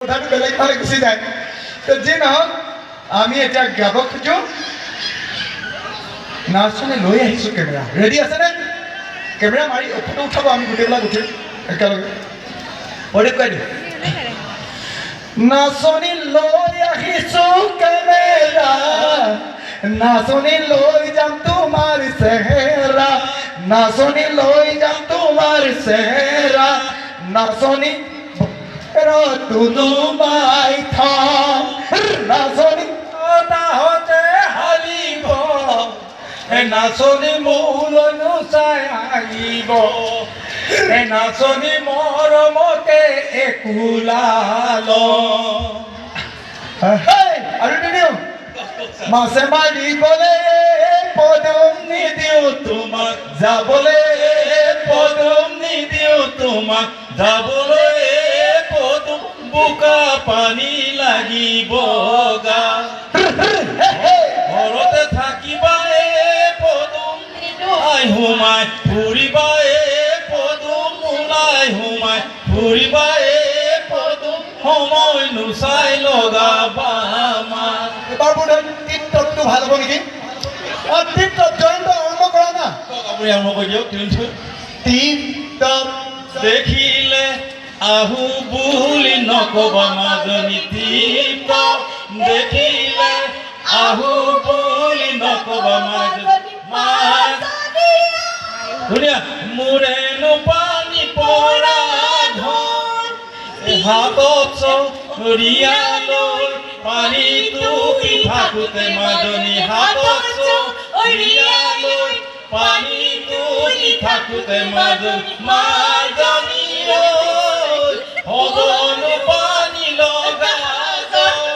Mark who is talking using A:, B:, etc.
A: কথাটো বেলেগ ফালে গুচি যায় তো যি নহওক আমি এতিয়া গাব খোজো নাচনী লৈ আহিছোঁ কেমেৰা ৰেডি আছেনে কেমেৰা মাৰি ফটো উঠাব আমি গোটেইবিলাক উঠিম একেলগে কৈ দিওঁ নাচনী লৈ আহিছোঁ কেমেৰা নাচনী লৈ যাম তোমাৰ চেহেৰা নাচনী লৈ যাম তোমাৰ চেহেৰা নাচনী তুলুমাই থাম নাচনী
B: তাহতে হালিব নাচনী মোলৈনো চাই আহিব নাচনী মৰমতে একোলাল
A: আৰু নিদিওঁ মাছে মাৰিবলে পদুম নিদিওঁ
B: তোমাক যাবলৈ পদুম নিদিওঁ তোমাক যাবলৈ পদুম বোকা পানী লাগিব গা ঘৰতে থাকিবা পদুম ওলাই সোমাই ফুৰিবা পদুম ওলাই সোমাই ফুৰিবা পদুম সময় নোচাই লগাবা আমাক
A: এবাৰ বোধ হয় টিপটপটো ভাল হ'ব নেকি টিপটপ জয়ন্ত আৰম্ভ কৰা না
B: আপুনি আৰম্ভ কৰি দিয়ক
A: টিপটপ
B: দেখিলে আহো বুলি নকবা মাজনী টিপটপ দেখিলে আহো বুলি নকবা মাজনী ধুনীয়া মোৰেনো পানী পৰা ধন হাতত চৰিয়া লৈ পানীটো পি থাকোঁতে মাজনী হাতত চৰিয়া লৈ পানীটো পি থাকোঁতে মাজনী মাজনী হ'বনো